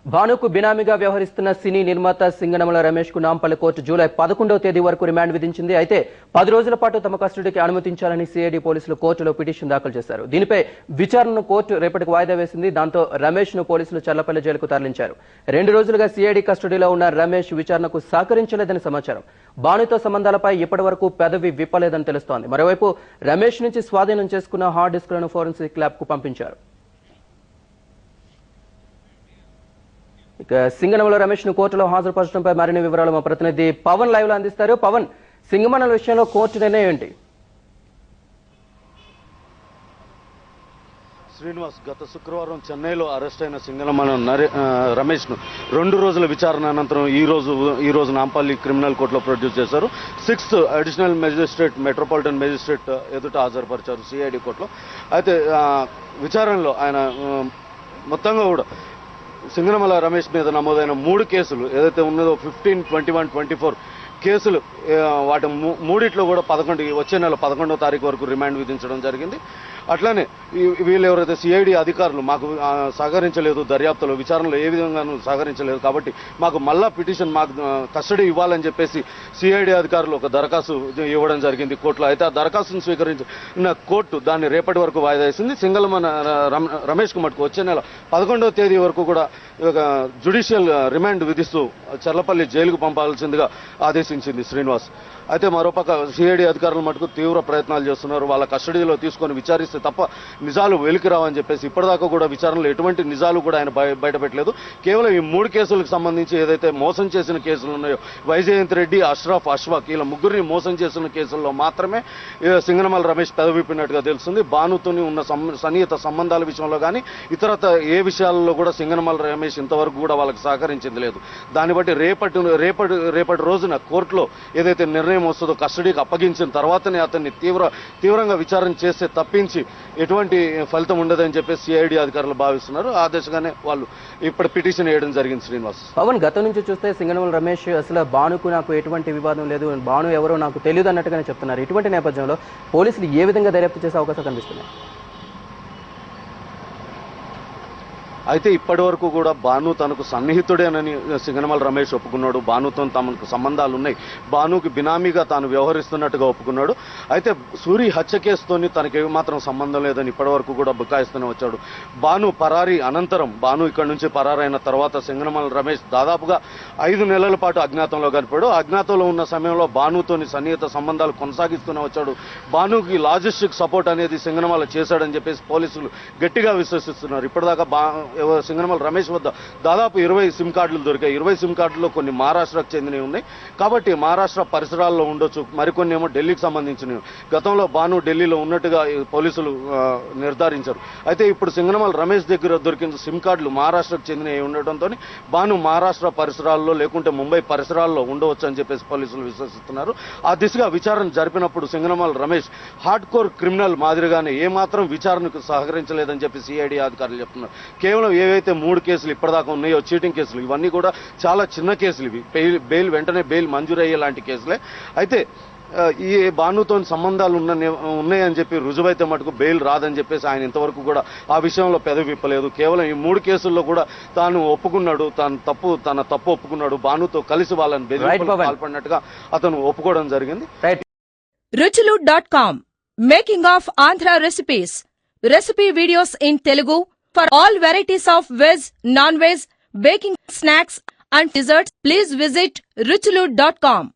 భానుకు బినామీగా వ్యవహరిస్తున్న సినీ నిర్మాత సింగనమల రమేష్ కు నాంపల్లి కోర్టు జూలై 11వ తేదీ వరకు రిమాండ్ విధించింది. అయితే 10 రోజుల పాటు తమ కస్టడీకి అనుమతించాలని సిఐడి పోలీసులు కోర్టులో పిటిషన్ దాఖలు చేశారు. దీనిపై విచారణను కోర్టు రేపటికి వాయిదా వేసింది. దాంతో రమేష్ ను పోలీసులు చల్లపల్లి జైలుకు తరలించారు. 2 రోజులుగా సిఐడి కస్టడీలో ఉన్న రమేష్ విచారణకు సహకరించలేదని సమాచారం. భానుతో సంబంధాలపై ఇప్పటి వరకు పెదవి విప్పలేదని తెలుస్తోంది. మరోవైపు రమేష్ నుంచి స్వాధీనం చేసుకున్న హార్డ్ డిస్క్లను ఫోరెన్సిక్ ల్యాబ్ కు పంపించారు. సింగనమల రమేష్ ను కోర్టులో హాజరుపరచడంపై మరిన్ని వివరాలు మా ప్రతినిధి పవన్ లైవ్ లో అందిస్తారు. పవన్, సింగనమల విషయంలో కోర్టు నిర్ణయం ఏంటి? శ్రీనివాస్, గత శుక్రవారం చెన్నైలో అరెస్ట్ అయిన సింగనమల రమేష్ ను 2 రోజుల విచారణ అనంతరం ఈ రోజు నాంపల్లి క్రిమినల్ కోర్టులో ప్రొడ్యూస్ చేశారు. 6th additional magistrate metropolitan magistrate ఎదుట హాజరుపరిచారు సిఐడి కోర్టులో. అయితే విచారణలో ఆయన మొత్తంగా కూడా సింగనమల రమేష్ మీద నమోదైన 3 కేసులు ఏదైతే ఉన్నదో 15, 21, 24 కేసులు, వాటి మూడిట్లో కూడా వచ్చే నెల 11వ తారీఖు వరకు రిమాండ్ విధించడం జరిగింది. అట్లానే వీళ్ళు ఎవరైతే సిఐడి అధికారులు మాకు సహకరించలేదు, దర్యాప్తులో విచారణలో ఏ విధంగానూ సహకరించలేదు కాబట్టి మాకు మళ్ళా పిటిషన్ మాకు కస్టడీ ఇవ్వాలని చెప్పేసి సిఐడి అధికారులు ఒక దరఖాస్తు ఇవ్వడం జరిగింది కోర్టులో. అయితే ఆ దరఖాస్తును స్వీకరించిన కోర్టు దాన్ని రేపటి వరకు వాయిదా వేసింది. సింగనమల రమేష్ కు మటుకు వచ్చే నెల 11వ తేదీ వరకు కూడా జ్యుడిషియల్ రిమాండ్ విధిస్తూ చల్లపల్లి జైలుకు పంపాల్సిందిగా ఆదేశించింది శ్రీనివాస్. అయితే మరోపక్క సిఐడి అధికారులు మటుకు తీవ్ర ప్రయత్నాలు చేస్తున్నారు. వాళ్ళ కస్టడీలో తీసుకొని విచారిస్తే తప్ప నిజాలు వెలికి రావని చెప్పేసి ఇప్పటిదాకా కూడా విచారణలో ఎటువంటి నిజాలు కూడా ఆయన బయటపెట్టలేదు. కేవలం ఈ 3 కేసులకు సంబంధించి ఏదైతే మోసం చేసిన కేసులు ఉన్నాయో, వైజయంత్ రెడ్డి, అష్రఫ్, అష్ఫాక్, ఇలా ముగ్గురిని మోసం చేసిన కేసుల్లో మాత్రమే సింగనమల రమేష్ పెదవిప్పినట్టుగా తెలుస్తుంది. భానుతోని ఉన్న సన్నిహిత సంబంధాల విషయంలో కానీ ఇతరత ఏ విషయాల్లో కూడా సింగనమల రమేష్ ఇంతవరకు కూడా వాళ్ళకి సహకరించింది లేదు. దాన్ని బట్టి రేపటి రోజున కోర్టులో ఏదైతే నిర్ణయం వస్తుందో కస్టడీకి అప్పగించిన తర్వాతనే అతన్ని తీవ్రంగా విచారణ చేస్తే తప్పించి ఎటువంటి ఫలితం ఉండదని చెప్పేసి సిఐడి అధికారులు భావిస్తున్నారు. ఆ దిశగానే వాళ్ళు ఇప్పుడు పిటిషన్ వేయడం జరిగింది. శ్రీనివాస్, పవన్, గతం నుంచి చూస్తే సింగనమల రమేష్ అసలు భానుకు నాకు ఎటువంటి వివాదం లేదు, భాను ఎవరో నాకు తెలియదు అన్నట్టుగానే చెప్తున్నారు. ఇటువంటి నేపథ్యంలో పోలీసులు ఏ విధంగా దర్యాప్తు చేసే అవకాశం కనిపిస్తున్నాయి? అయితే ఇప్పటి వరకు కూడా భాను తనకు సన్నిహితుడేనని సింగనమల రమేష్ ఒప్పుకున్నాడు. భానుతో తమకు సంబంధాలు ఉన్నాయి, భానుకి బినామీగా తాను వ్యవహరిస్తున్నట్టుగా ఒప్పుకున్నాడు. అయితే సూరి హత్య కేసుతోని తనకి ఏమాత్రం సంబంధం లేదని ఇప్పటి వరకు కూడా బుకాయిస్తూనే వచ్చాడు. భాను పరారీ అనంతరం, భాను ఇక్కడి నుంచి పరారైన తర్వాత సింగనమల రమేష్ దాదాపుగా 5 నెలల పాటు అజ్ఞాతంలో గడిపాడు. అజ్ఞాతంలో ఉన్న సమయంలో భానుతోని సన్నిహిత సంబంధాలు కొనసాగిస్తూనే వచ్చాడు. భానుకి లాజిస్టిక్ సపోర్ట్ అనేది సింగనమల చేశాడని చెప్పేసి పోలీసులు గట్టిగా విశ్వసిస్తున్నారు. ఇప్పటిదాకా సింగనమల రమేష్ వద్ద దాదాపు 20 సిమ్ కార్డులు దొరికాయి. 20 సిమ్ కార్డుల్లో కొన్ని మహారాష్ట్రకు చెందినవి ఉన్నాయి కాబట్టి మహారాష్ట్ర పరిసరాల్లో ఉండొచ్చు, మరికొన్ని ఏమో ఢిల్లీకి సంబంధించినవి. గతంలో భాను ఢిల్లీలో ఉన్నట్టుగా పోలీసులు నిర్ధారించారు. అయితే ఇప్పుడు సింగనమల రమేష్ దగ్గర దొరికిన సిమ్ కార్డులు మహారాష్ట్రకు చెందినవి ఉండటంతో భాను మహారాష్ట్ర పరిసరాల్లో లేకుంటే ముంబై పరిసరాల్లో ఉండవచ్చు అని చెప్పేసి పోలీసులు విశ్వసిస్తున్నారు. ఆ దిశగా విచారణ జరిపినప్పుడు Singanamala Ramesh hard core criminal మాదిరిగానే ఏమాత్రం విచారణకు సహకరించలేదని చెప్పి సిఐడి అధికారులు చెప్తున్నారు. కేవలం ఏవైతే 3 కేసులు ఇప్పటిదాకా ఉన్నాయో చీటింగ్ కేసులు, ఇవన్నీ కూడా చాలా చిన్న కేసులు. ఇవి వెంటనే బెయిల్ మంజూరయ్యే లాంటి కేసులే. అయితే ఈ భానుతో సంబంధాలు ఉన్నాయని చెప్పి రుజువైతే మటుకు బెయిల్ రాదని చెప్పేసి ఆయన ఇంతవరకు కూడా ఆ విషయంలో పెదవిప్పలేదు. కేవలం ఈ 3 కేసుల్లో కూడా తాను ఒప్పుకున్నాడు, తన తప్పు ఒప్పుకున్నాడు. భానుతో కలిసి వాళ్ళని బెదిరింపులకు పాల్పడినట్టుగా అతను ఒప్పుకోవడం జరిగింది. ruchulu.com making of Andhra recipes. Recipe videos in Telugu for all varieties of veg, non-veg, baking snacks and desserts. Please visit ruchulu.com.